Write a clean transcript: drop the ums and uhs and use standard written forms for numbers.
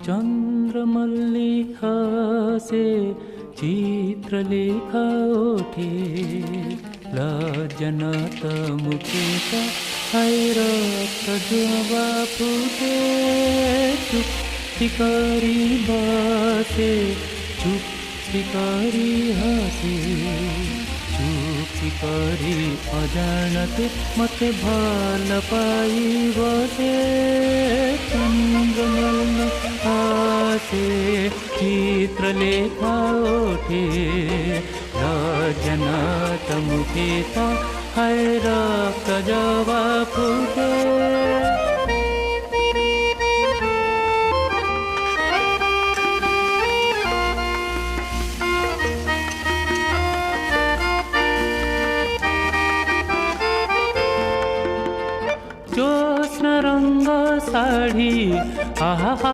चन्द्रमल्लिहासे चित्रलेखा ओठे लज्जनत मुखेका हैरत जुवा फुटे चुप सिकारी बासे चुप सिकारी हासे चुप सिकारी अजानते मते भल पाई बसे चन्द्रमल्ल हासे चित्रलेखा ओठे लज्जनत मुखेता हैरत जुवा फुटे। ज्योत्स्ना रंग साड़ी आहा